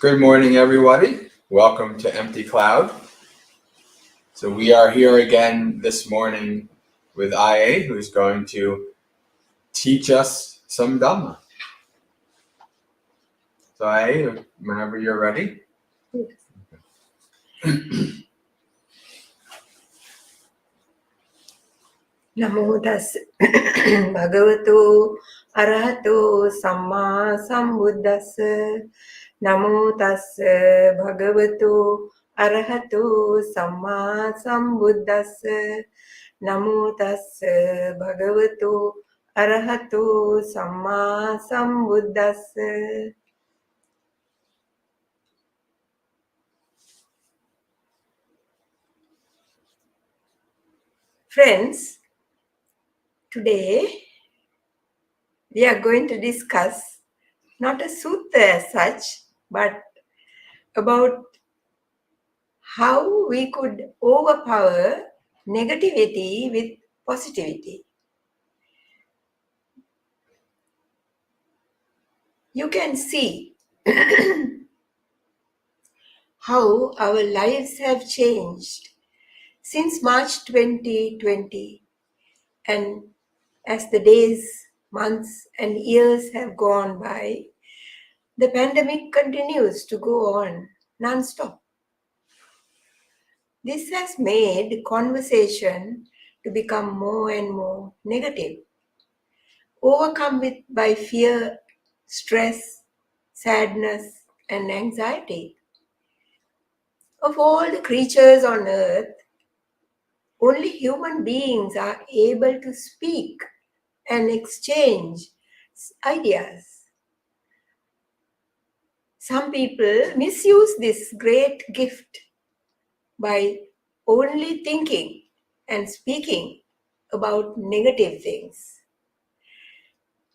Good morning, everybody. Welcome to Empty Cloud. So we are here again this morning with Ayya, who's going to teach us some Dhamma. So Ayya, whenever you're ready. Namo tassa bhagavato arahato samma sambuddhassa. Namo tassa bhagavato arahato samma sambuddhassa. Namo tassa bhagavato arahato samma sambuddhassa. Friends, today we are going to discuss not a sutta as such, but about how we could overpower negativity with positivity. You can see how our lives have changed since March 2020, and as the days, months and years have gone by, the pandemic continues to go on non-stop. This has made conversation to become more and more negative, overcome by fear, stress, sadness, and anxiety. Of all the creatures on earth, only human beings are able to speak and exchange ideas. Some people misuse this great gift by only thinking and speaking about negative things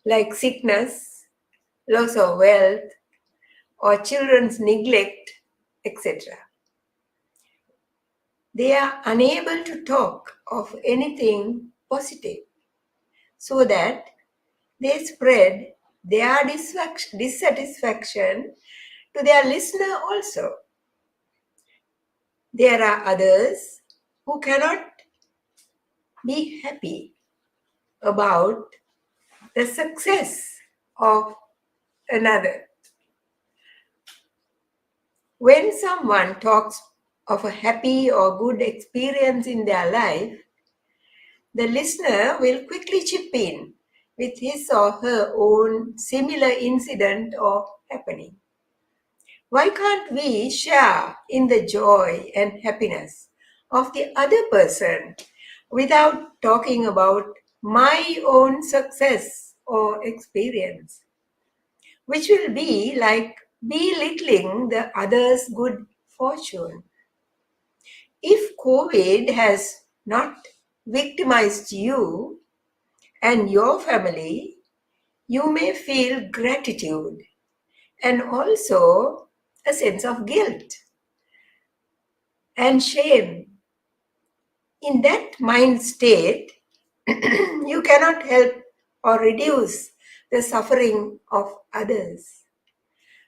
like sickness, loss of wealth, or children's neglect, etc. They are unable to talk of anything positive, so that they spread their dissatisfaction to their listener also. There are others who cannot be happy about the success of another. When someone talks of a happy or good experience in their life, the listener will quickly chip in with his or her own similar incident or happening. Why can't we share in the joy and happiness of the other person without talking about my own success or experience, which will be like belittling the other's good fortune? If COVID has not victimized you and your family, you may feel gratitude and also a sense of guilt and shame. In that mind state, you cannot help or reduce the suffering of others.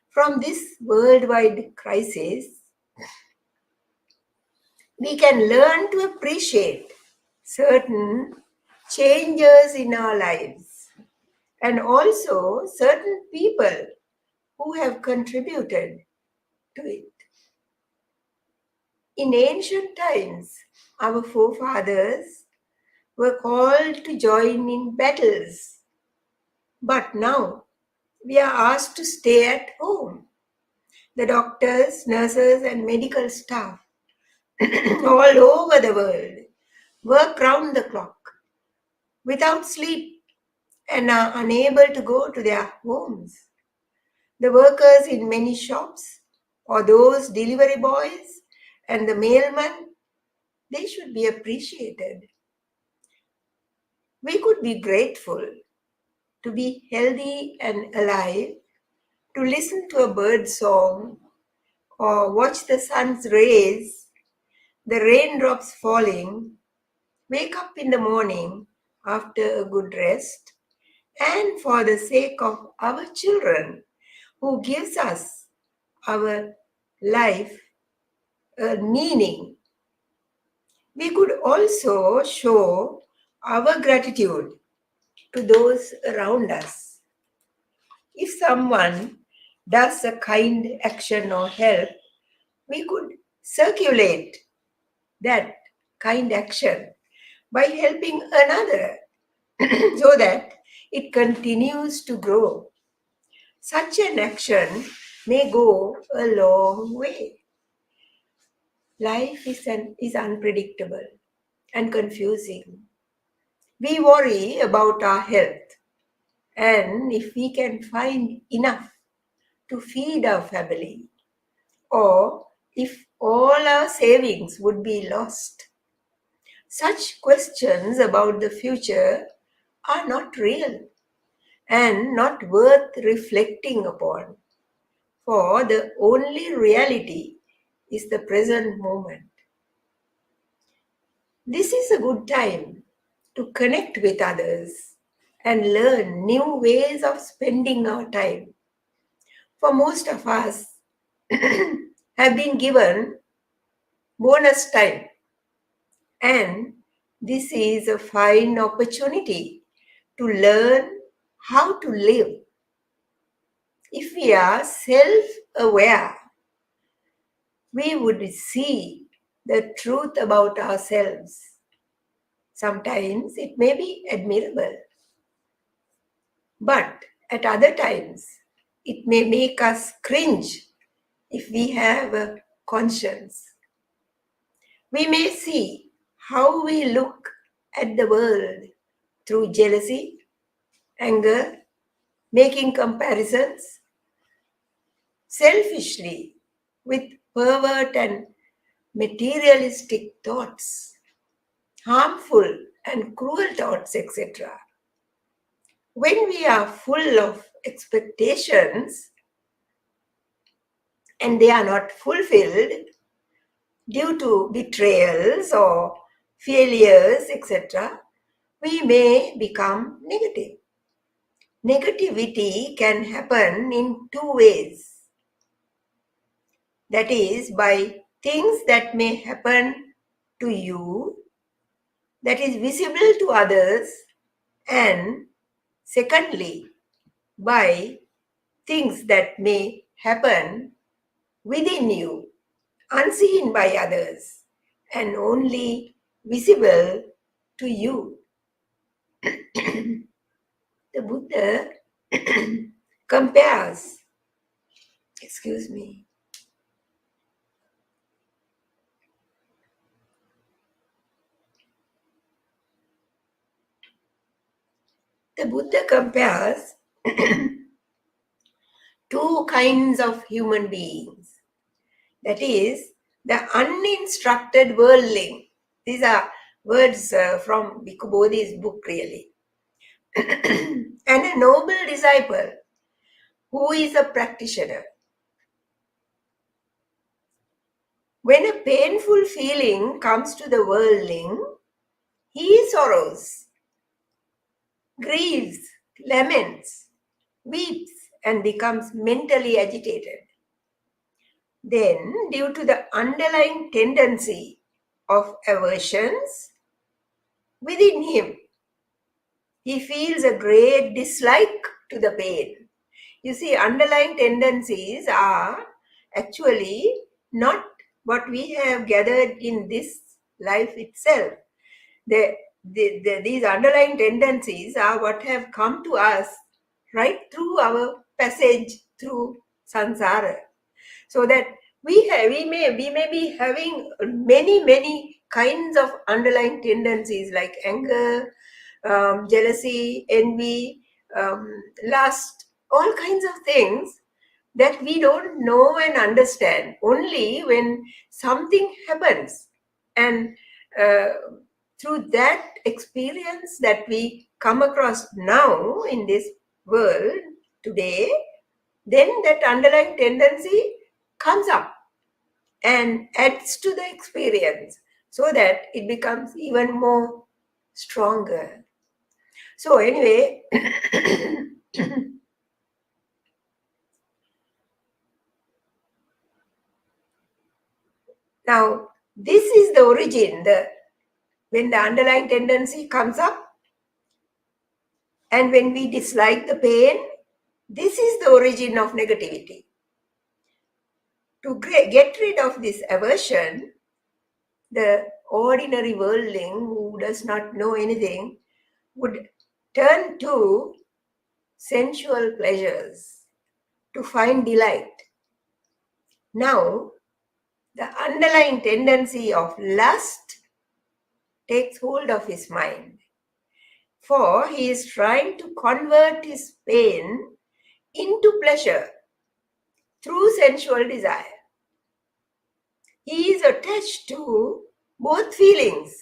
From this worldwide crisis, we can learn to appreciate certain changes in our lives and also certain people who have contributed to it. In ancient times, our forefathers were called to join in battles, but now we are asked to stay at home. The doctors, nurses, and medical staff all over the world work round the clock without sleep and are unable to go to their homes. The workers in many shops, or those delivery boys and the mailman, they should be appreciated. We could be grateful to be healthy and alive, to listen to a bird song, or watch the sun's rays, the raindrops falling, wake up in the morning after a good rest, and for the sake of our children, who gives us our life a meaning. We could also show our gratitude to those around us. If someone does a kind action or help, we could circulate that kind action by helping another so that it continues to grow. Such an action may go a long way. Life is unpredictable and confusing. We worry about our health, and if we can find enough to feed our family, or if all our savings would be lost. Such questions about the future are not real and not worth reflecting upon, for the only reality is the present moment. This is a good time to connect with others and learn new ways of spending our time. For most of us have been given bonus time, and this is a fine opportunity to learn how to live. If we are self-aware, we would see the truth about ourselves. Sometimes it may be admirable, but at other times it may make us cringe if we have a conscience. We may see how we look at the world through jealousy, anger, making comparisons, selfishly with pervert and materialistic thoughts, harmful and cruel thoughts, etc. When we are full of expectations and they are not fulfilled due to betrayals or failures, etc., we may become negative. Negativity can happen in two ways. That is, by things that may happen to you, that is visible to others, and secondly, by things that may happen within you, unseen by others, and only visible to you. The Buddha compares, the Buddha compares two kinds of human beings. That is, the uninstructed worldling. These are words from Bhikkhu Bodhi's book, really. And a noble disciple who is a practitioner. When a painful feeling comes to the worldling, he sorrows, grieves, laments, weeps, and becomes mentally agitated. Then, due to the underlying tendency of aversions within him, he feels a great dislike to the pain. You see, underlying tendencies are actually not what we have gathered in this life itself. These underlying tendencies are what have come to us right through our passage through samsara. So that we may be having many kinds of underlying tendencies like anger, jealousy, envy, lust, all kinds of things that we don't know and understand. Only when something happens and through that experience that we come across now in this world today, then that underlying tendency comes up and adds to the experience so that it becomes even more stronger. So anyway, Now, this is the origin, when the underlying tendency comes up and when we dislike the pain, this is the origin of negativity. To get rid of this aversion, the ordinary worldling who does not know anything would turn to sensual pleasures to find delight. Now, the underlying tendency of lust takes hold of his mind, for he is trying to convert his pain into pleasure through sensual desire. He is attached to both feelings,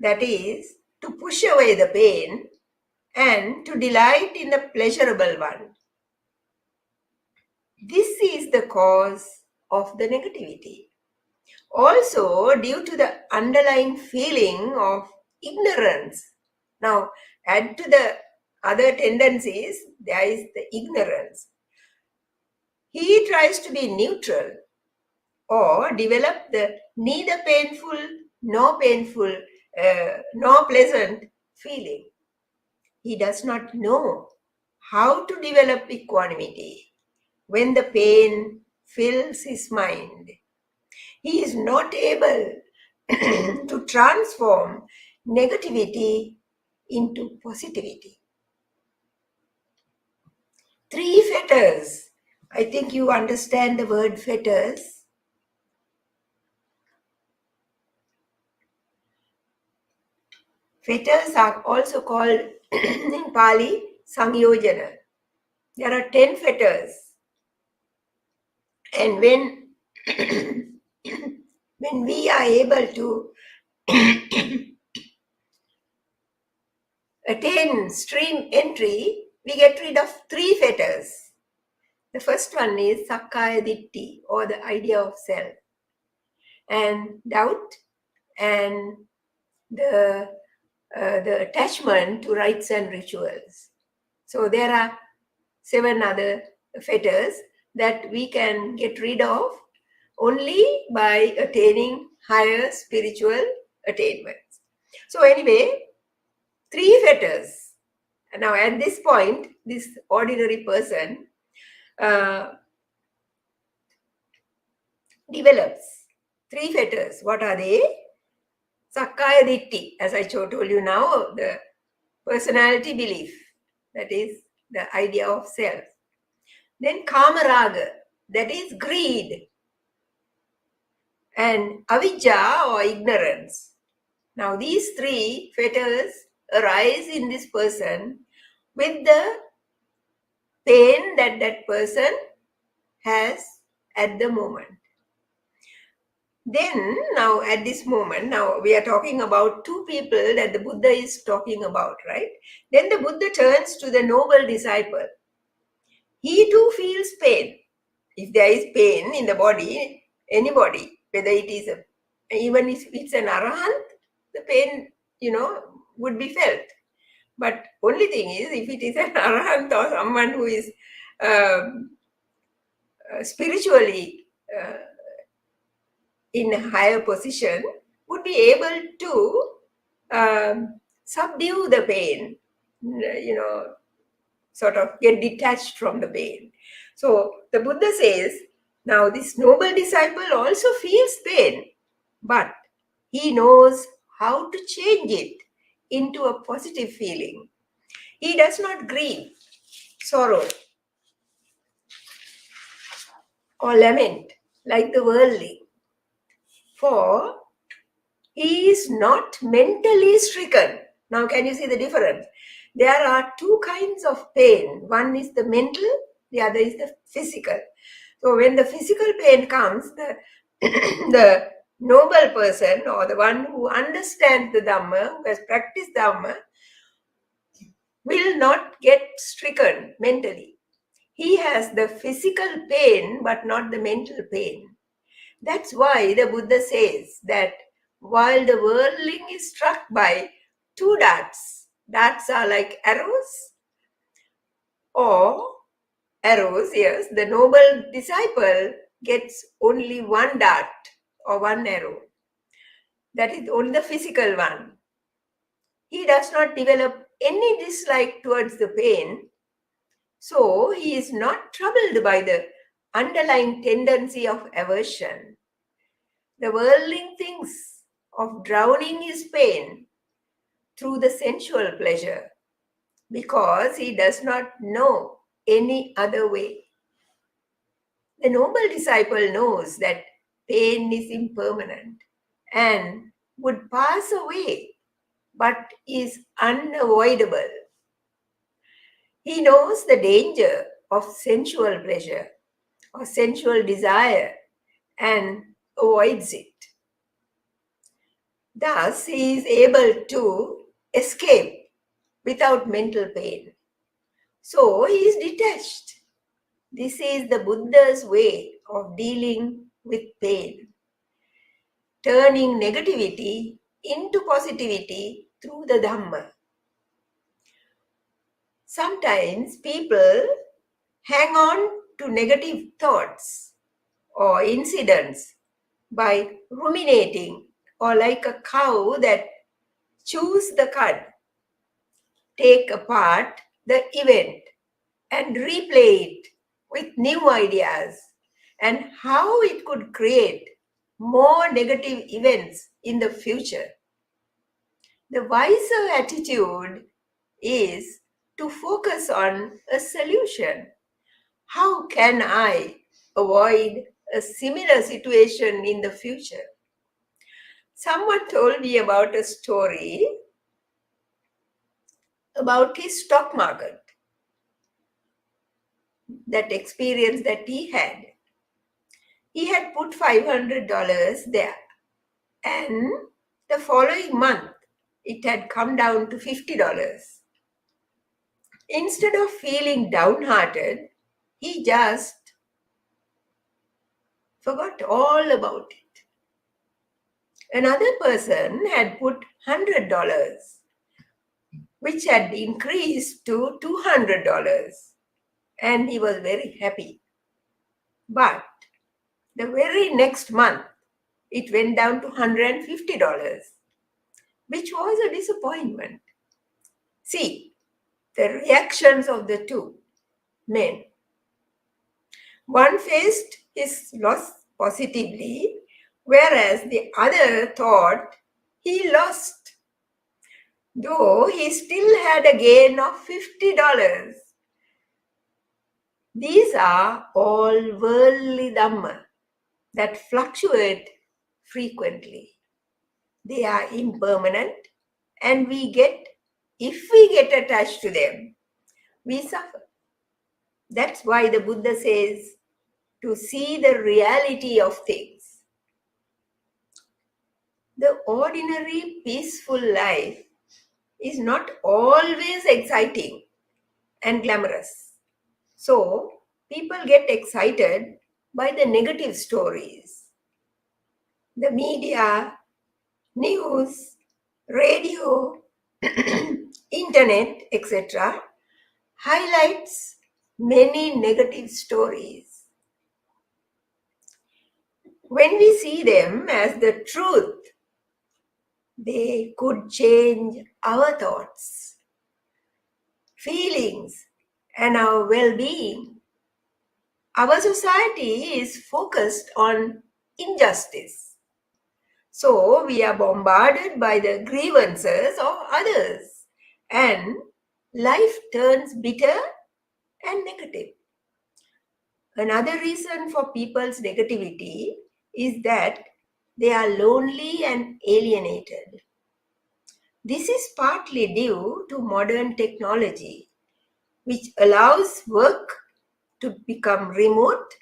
that is, to push away the pain and to delight in the pleasurable one. This is the cause of the negativity. Also, due to the underlying feeling of ignorance. Now, add to the other tendencies, there is the ignorance. He tries to be neutral or develop the neither painful nor pleasant feeling. He does not know how to develop equanimity when the pain fills his mind. He is not able to transform negativity into positivity. 3 fetters. I think you understand the word fetters. Fetters are also called in Pali Sangyojana. There are 10 fetters. And when we are able to attain stream entry, we get rid of 3 fetters. The first one is Sakkaya Ditti, or the idea of self, and doubt, and the attachment to rites and rituals. So there are 7 other fetters that we can get rid of only by attaining higher spiritual attainments. So anyway, 3 fetters. Now at this point, this ordinary person develops 3 fetters. What are they? Sakkaya Ditti, as I told you now, the personality belief, that is the idea of self. Then Kamaraga, that is greed, and Avijja, or ignorance. Now these 3 fetters arise in this person with the pain that that person has at the moment. Then, now at this moment, now we are talking about 2 people that the Buddha is talking about, right? Then the Buddha turns to the noble disciple. He too feels pain. If there is pain in the body, anybody, whether it is even if it's an arahant, the pain, would be felt. But only thing is, if it is an arahant or someone who is spiritually in a higher position, would be able to subdue the pain, sort of get detached from the pain. So the Buddha says, now this noble disciple also feels pain, but he knows how to change it into a positive feeling. He does not grieve, sorrow, or lament like the worldly, for he is not mentally stricken. Now, can you see the difference? There are 2 kinds of pain. One is the mental, the other is the physical. So, when the physical pain comes, the noble person, or the one who understands the Dhamma, who has practiced Dhamma, will not get stricken mentally. He has the physical pain, but not the mental pain. That's why the Buddha says that while the worldling is struck by 2 darts are like arrows, yes, the noble disciple gets only one dart or one arrow. That is only the physical one. He does not develop any dislike towards the pain, so he is not troubled by the underlying tendency of aversion. The worldling thinks of drowning his pain through the sensual pleasure because he does not know any other way. The noble disciple knows that pain is impermanent and would pass away but is unavoidable. He knows the danger of sensual pleasure or sensual desire and avoids it. Thus, he is able to escape without mental pain. So, he is detached. This is the Buddha's way of dealing with pain, turning negativity into positivity through the Dhamma. Sometimes people hang on to negative thoughts or incidents by ruminating, or like a cow that chews the cud, take apart the event and replay it with new ideas and how it could create more negative events in the future. The wiser attitude is to focus on a solution. How can I avoid a similar situation in the future? Someone told me about a story about his stock market, that experience that he had. He had put $500 there, and the following month it had come down to $50. Instead of feeling downhearted, he just forgot all about it. Another person had put $100, which had increased to $200, and he was very happy. But the very next month, it went down to $150, which was a disappointment. See, the reactions of the two men. One faced his loss positively, whereas the other thought he lost, though he still had a gain of $50. These are all worldly Dhamma that fluctuate frequently. They are impermanent, and if we get attached to them, we suffer. That's why the Buddha says to see the reality of things. The ordinary peaceful life is not always exciting and glamorous. So, people get excited by the negative stories. The media, news, radio, internet, etc. highlights many negative stories. When we see them as the truth, they could change our thoughts, feelings, and our well-being. Our society is focused on injustice. So we are bombarded by the grievances of others, and life turns bitter and negative. Another reason for people's negativity is that they are lonely and alienated. This is partly due to modern technology, which allows work to become remote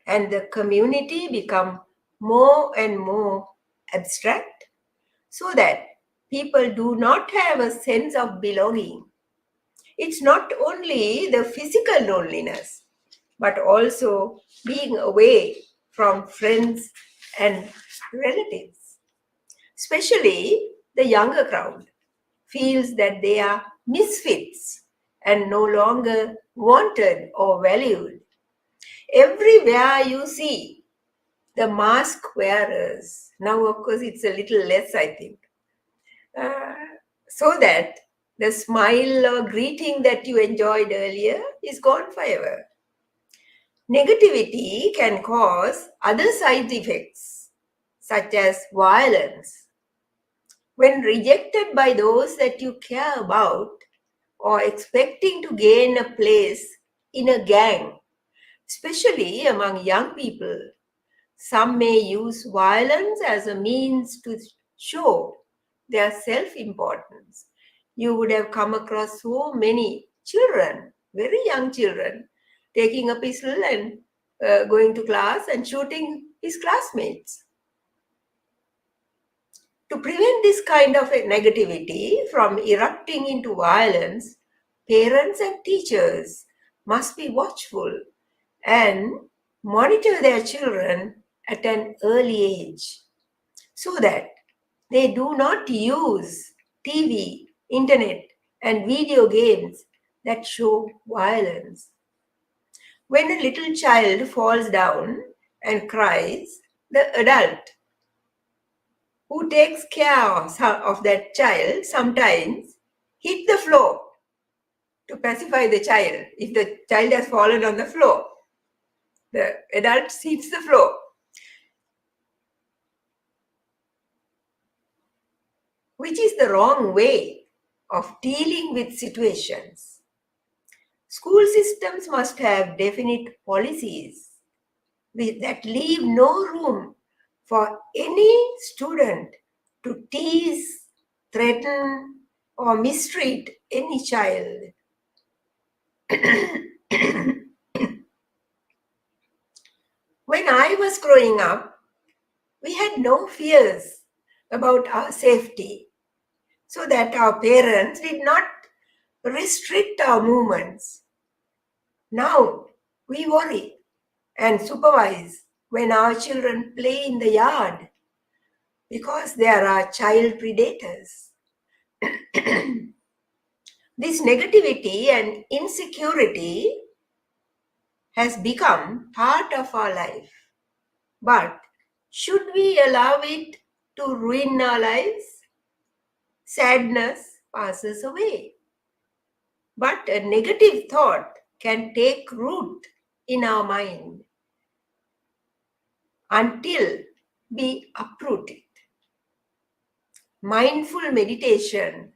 and the community become more and more abstract, so that people do not have a sense of belonging. It's not only the physical loneliness, but also being away from friends and relatives. Especially the younger crowd feels that they are misfits and no longer wanted or valued. Everywhere you see the mask wearers. Now, of course, it's a little less, I think. So that the smile or greeting that you enjoyed earlier is gone forever. Negativity can cause other side effects, such as violence. When rejected by those that you care about, or expecting to gain a place in a gang, especially among young people, some may use violence as a means to show their self-importance. You would have come across so many children, very young children, taking a pistol and going to class and shooting his classmates. To prevent this kind of a negativity from erupting into violence, parents and teachers must be watchful and monitor their children at an early age so that they do not use TV, internet, and video games that show violence. When a little child falls down and cries, the adult who takes care of that child sometimes hit the floor to pacify the child. If the child has fallen on the floor, the adult hits the floor. Which is the wrong way of dealing with situations. School systems must have definite policies that leave no room for any student to tease, threaten, or mistreat any child. When I was growing up, we had no fears about our safety, so that our parents did not restrict our movements. Now we worry and supervise when our children play in the yard because there are child predators. This negativity and insecurity has become part of our life. But should we allow it to ruin our lives? Sadness passes away. But a negative thought can take root in our mind until we uproot it. Mindful meditation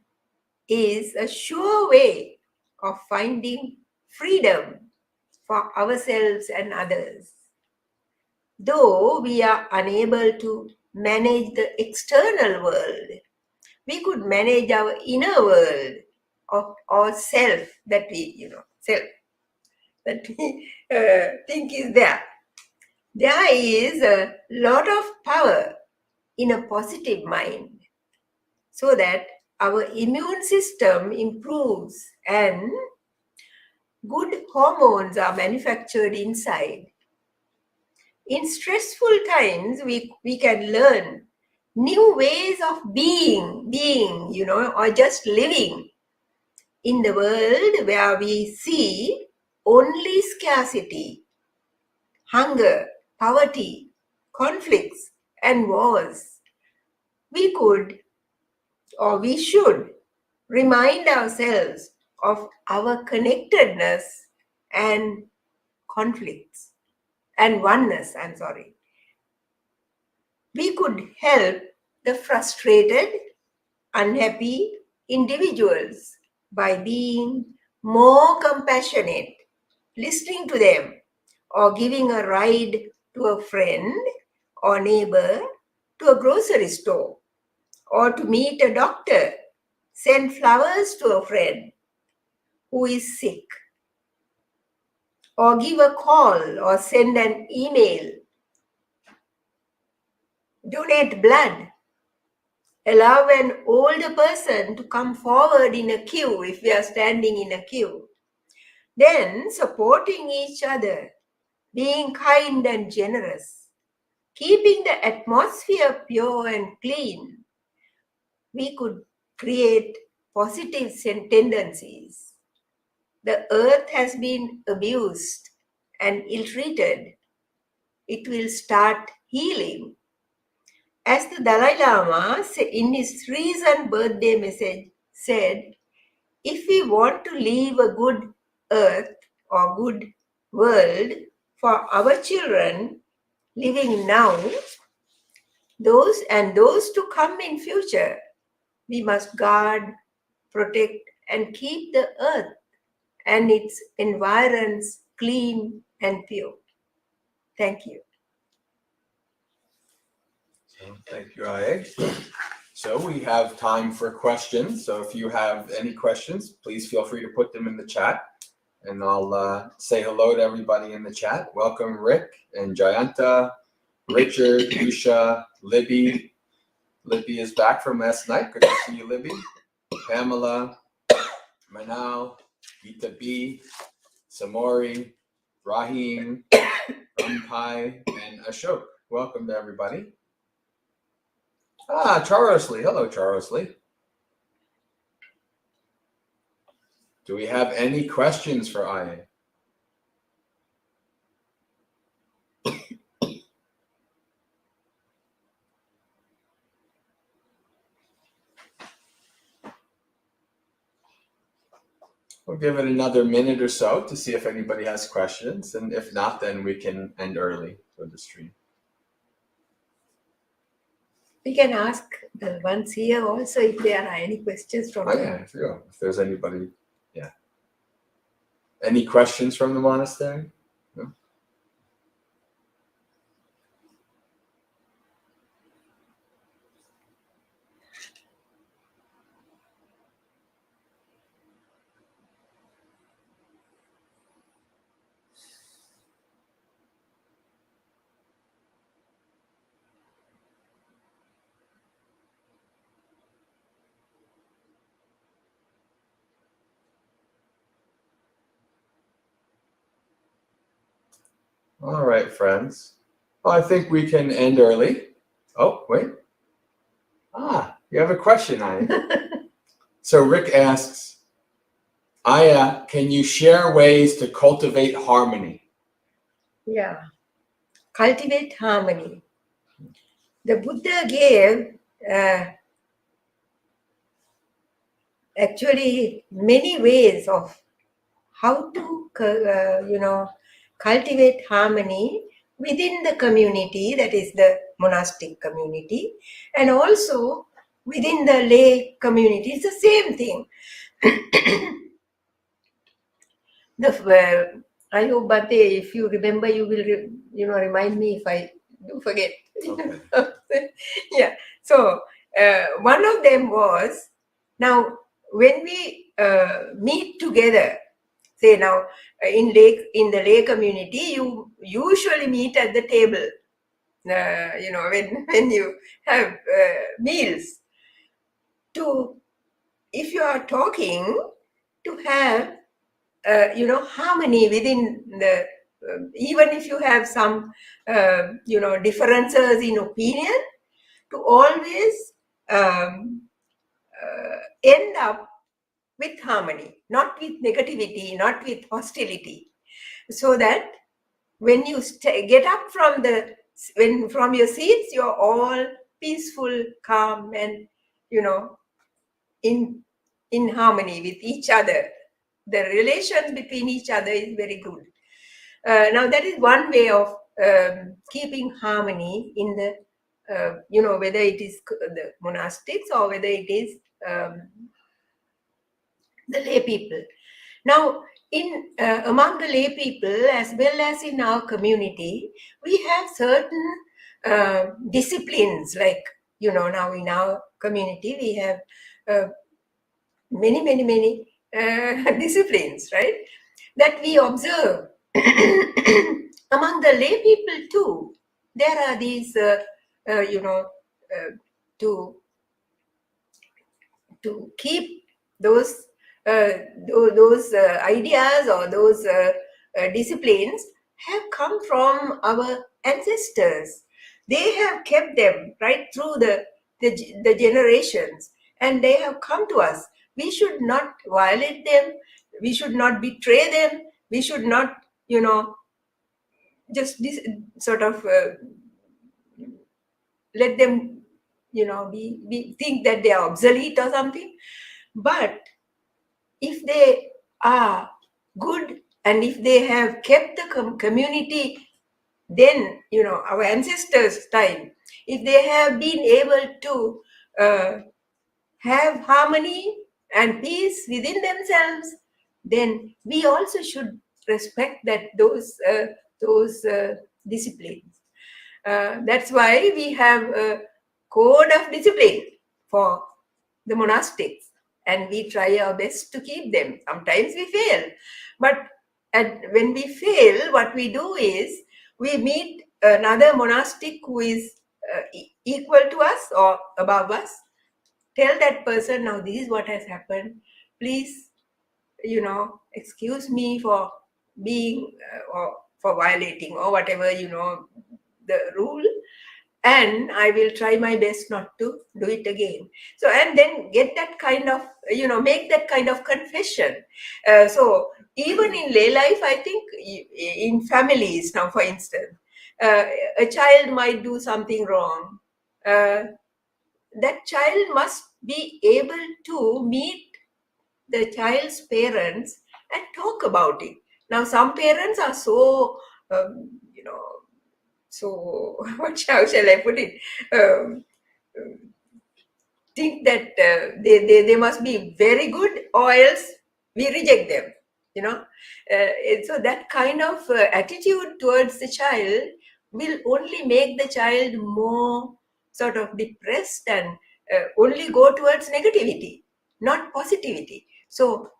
is a sure way of finding freedom for ourselves and others. Though we are unable to manage the external world, we could manage our inner world or self that we, that we think is there. There is a lot of power in a positive mind so that our immune system improves and good hormones are manufactured inside. In stressful times, we can learn new ways of being, or just living in the world where we see only scarcity, hunger, poverty, conflicts, and wars. We could or we should remind ourselves of our connectedness and conflicts and oneness. We could help the frustrated, unhappy individuals by being more compassionate, listening to them, or giving a ride to a friend or neighbor to a grocery store, or to meet a doctor, send flowers to a friend who is sick, or give a call or send an email, donate blood, allow an older person to come forward in a queue if we are standing in a queue. Then supporting each other, being kind and generous, keeping the atmosphere pure and clean, we could create positive tendencies. The earth has been abused and ill-treated. It will start healing. As the Dalai Lama in his recent birthday message said, if we want to leave a good earth or good world for our children living now, those to come in future, we must guard, protect, and keep the earth and its environs clean and pure. Thank you. So, thank you, Ayya. So we have time for questions. So if you have any questions, please feel free to put them in the chat. And I'll say hello to everybody in the chat. Welcome, Rick and Jayanta, Richard, Usha, Libby. Libby is back from last night. Good to see you, Libby. Pamela, Manal, Gita B, Samori, Rahim, Rampai, and Ashok. Welcome to everybody. Charosly. Hello, Charosly. Do we have any questions for Ayya? We'll give it another minute or so to see if anybody has questions. And if not, then we can end early for the stream. We can ask the ones here also if there are any questions from them. Yeah, if there's anybody, yeah. Any questions from the monastery? No? All right, friends. Well, I think we can end early. Oh, wait. You have a question, Ayya. So Rick asks, Ayya, can you share ways to cultivate harmony? Yeah. Cultivate harmony. The Buddha gave actually many ways of how to cultivate harmony within the community, that is the monastic community, and also within the lay community. It's the same thing. I hope, Bate, if you remember, you will remind me if I do forget. Okay. Yeah. So one of them was, now when we meet together, say now in the lay community, you usually meet at the table. When you have meals. If you are talking, to have harmony within the even if you have some differences in opinion, to always end up with harmony, not with negativity, not with hostility, so that when you get up from your seats, you're all peaceful, calm, and in harmony with each other. The relation between each other is very good. Now that is one way of keeping harmony in the whether it is the monastics or whether it is the lay people. Now, among the lay people as well as in our community, we have certain disciplines. Like now in our community we have many disciplines, right? That we observe. Among the lay people too, there are these, to keep those ideas or those disciplines have come from our ancestors. They have kept them right through the generations, and they have come to us. We should not violate them. We should not betray them. We should not, just sort of let them, think that they are obsolete or something. But if they are good and if they have kept the community, then, our ancestors' time, if they have been able to have harmony and peace within themselves, then we also should respect those disciplines. That's why we have a code of discipline for the monastics, and we try our best to keep them. Sometimes we fail, but when we fail, what we do is we meet another monastic who is equal to us or above us, tell that person, now this is what has happened, please, excuse me for being or for violating or whatever, the rule, and I will try my best not to do it again. So, and then get that kind of, make that kind of confession. So even in lay life, I think in families now, for instance, a child might do something wrong. That child must be able to meet the child's parents and talk about it. Now, some parents are so, so how shall I put it? Um, think that they must be very good, or else we reject them. So that kind of attitude towards the child will only make the child more sort of depressed and only go towards negativity, not positivity. So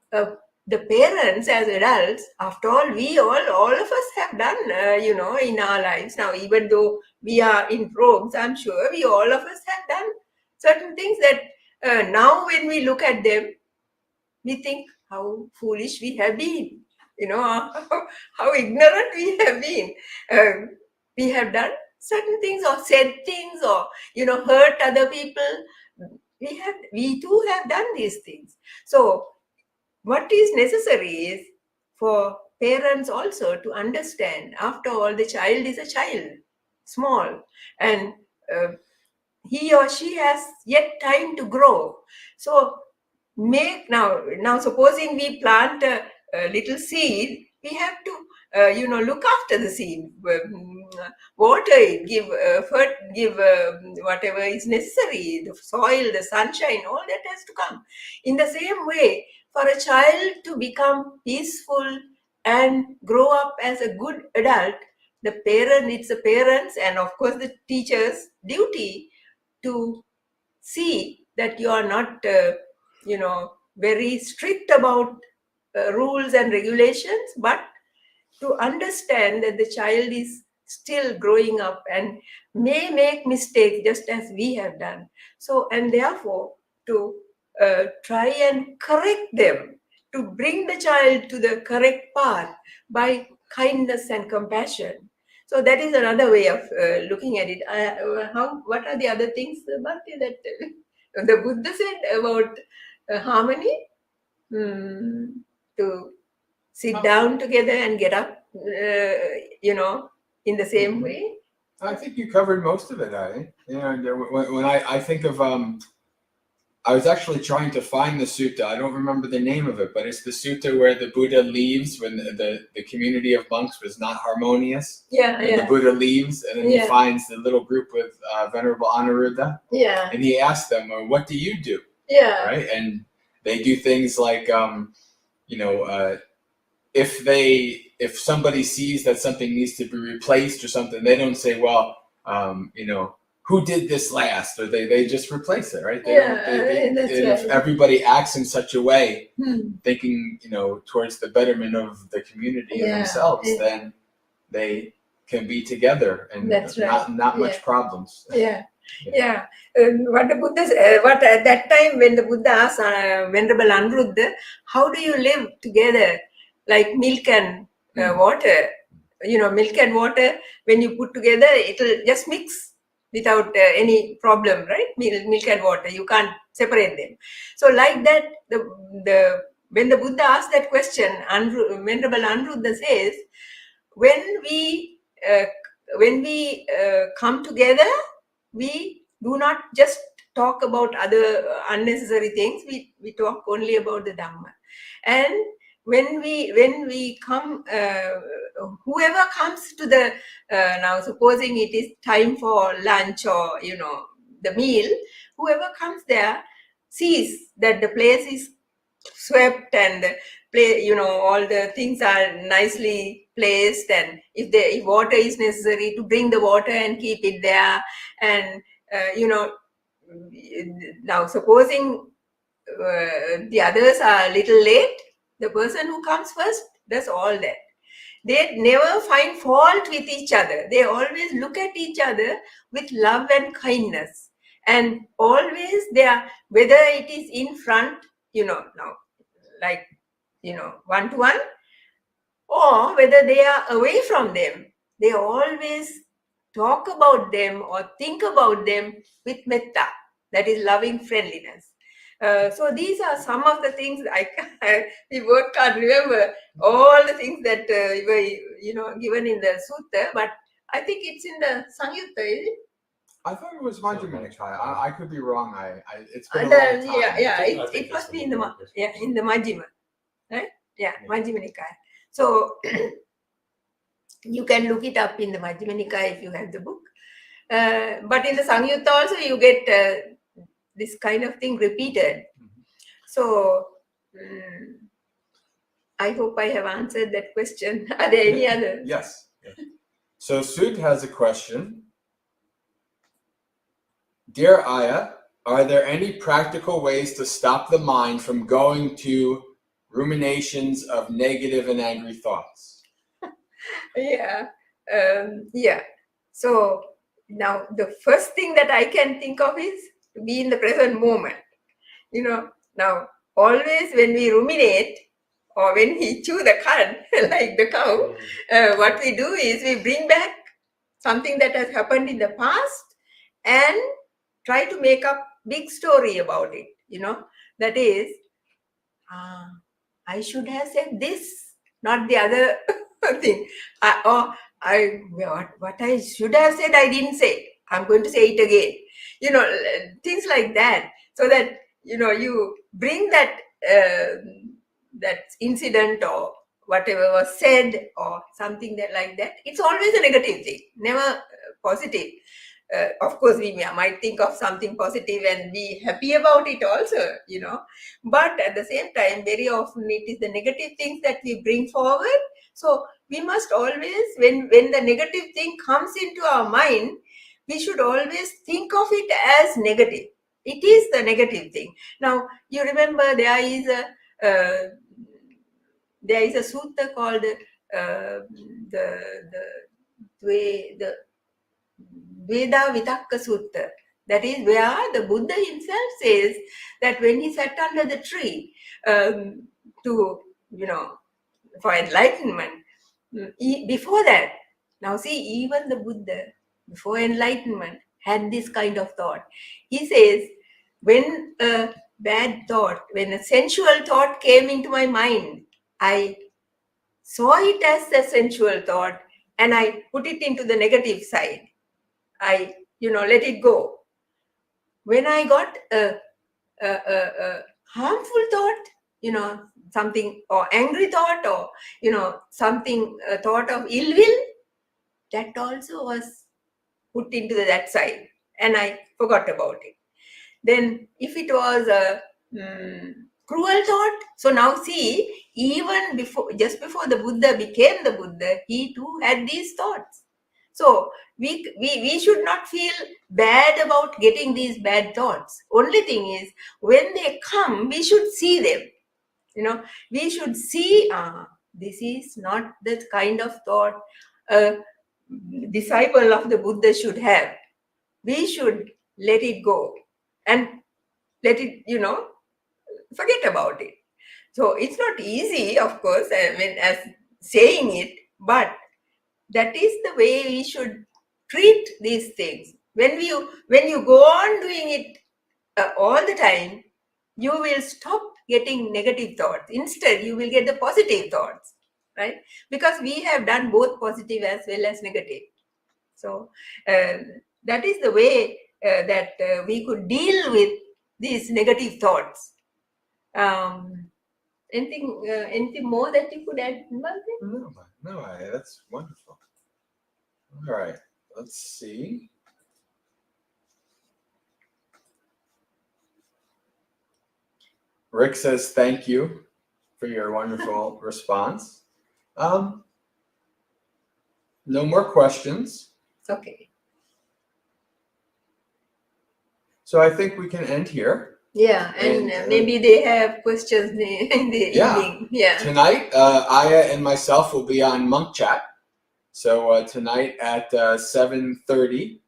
the parents as adults, after all, all of us have done, in our lives. Now, even though we are in robes, I'm sure all of us have done certain things that now when we look at them, we think how foolish we have been, how ignorant we have been. We have done certain things or said things or, hurt other people. We too have done these things. So what is necessary is for parents also to understand, after all, the child is a child, small, and he or she has yet time to grow. So now supposing we plant a little seed, we have to look after the seed, water it, give whatever is necessary, the soil, the sunshine, all that has to come. In the same way, for a child to become peaceful and grow up as a good adult, it's the parents and of course the teachers' duty to see that you are not, very strict about rules and regulations, but to understand that the child is still growing up and may make mistakes just as we have done. So, and therefore, to try and correct them, to bring the child to the correct path by kindness and compassion. So that is another way of looking at it. What are the other things, Bhakti, that the Buddha said about harmony? To sit down together and get up, in the same way. I think you covered most of it. When I think of I was actually trying to find the sutta. I don't remember the name of it, but it's the sutta where the Buddha leaves when the community of monks was not harmonious. And the Buddha leaves, and then he finds the little group with Venerable Anuruddha. And he asks them, well, what do you do? Right? And they do things like, if somebody sees that something needs to be replaced or something, they don't say, well, who did this last, or they just replace it, right? If everybody acts in such a way, thinking, towards the betterment of the community and themselves, then they can be together and not much problems. What the Buddha, what at that time when the Buddha asked Venerable Anuruddha, how do you live together like milk and water? Milk and water, when you put together, it'll just mix without any problem, right? Milk and water, you can't separate them. So like that, when the Buddha asked that question, Venerable Anuruddha says, when we come together, we do not just talk about other unnecessary things. We talk only about the Dhamma. And when we come, whoever comes to the now, supposing it is time for lunch or the meal, whoever comes there sees that the place is swept and all the things are nicely placed, and if water is necessary, to bring the water and keep it there. And now supposing the others are a little late, the person who comes first does all that. They never find fault with each other. They always look at each other with love and kindness. And always they are, whether it is in front, now, like, one to one, or whether they are away from them, they always talk about them or think about them with metta, that is loving friendliness. So these are some of the things we both can't remember all the things that were given in the sutta, but I think it's in the Samyutta, is it? I thought it was Majjhima Nikaya. I could be wrong. It's been a long time. It must be in the Majjhima, right? Yeah, Majjhima Nikaya. So you can look it up in the Majjhima Nikaya if you have the book. But in the Samyutta also you get this kind of thing repeated. So I hope I have answered that question. Are there any other? Yes. So Sud has a question. Dear Ayya, are there any practical ways to stop the mind from going to ruminations of negative and angry thoughts? Yeah. So now the first thing that I can think of is to be in the present moment. Now always when we ruminate or when we chew the cud like the cow, what we do is we bring back something that has happened in the past and try to make up big story about it. That is, I should have said this, not the other thing. What I should have said, I didn't say. I'm going to say it again. Things like that, so that you bring that that incident or whatever was said or something that like that. It's always a negative thing, never positive. Of course, we might think of something positive and be happy about it also, but at the same time, very often it is the negative things that we bring forward. So we must always, when the negative thing comes into our mind, we should always think of it as negative. It is the negative thing. Now, you remember there is a sutta called the Veda Vitakka Sutta. That is where the Buddha himself says that when he sat under the tree for enlightenment, before that, now see, even the Buddha, before enlightenment, had this kind of thought. He says, when a bad thought, when a sensual thought came into my mind, I saw it as a sensual thought and I put it into the negative side. I, let it go. When I got a harmful thought, something, or angry thought, or, something, a thought of ill will, that also was put into that side and I forgot about it. Then if it was a cruel thought, so now see, even just before the Buddha became the Buddha, he too had these thoughts. So we should not feel bad about getting these bad thoughts. Only thing is, when they come, we should see them. We should see, this is not the kind of thought a disciple of the Buddha should have. We should let it go and let it, forget about it. So it's not easy, of course, as saying it, but that is the way we should treat these things. When you go on doing it all the time, you will stop getting negative thoughts. Instead, you will get the positive thoughts, right? Because we have done both positive as well as negative. So that is the way that we could deal with these negative thoughts. Anything more that you could add, Bhante? No, Ayya, that's wonderful. All right, let's see. Rick says thank you for your wonderful response. No more questions. Okay. So I think we can end here. Yeah, and maybe they have questions in the evening. Yeah. Tonight, Ayya and myself will be on Monk Chat. So tonight at 7:30.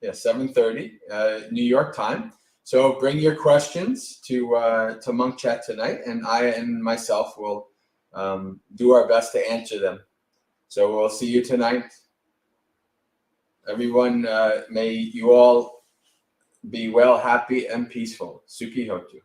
Yeah, 7:30 New York time. So bring your questions to Monk Chat tonight, and Ayya and myself will do our best to answer them. So we'll see you tonight. Everyone, may you all be well, happy, and peaceful. Sukhi Hotu.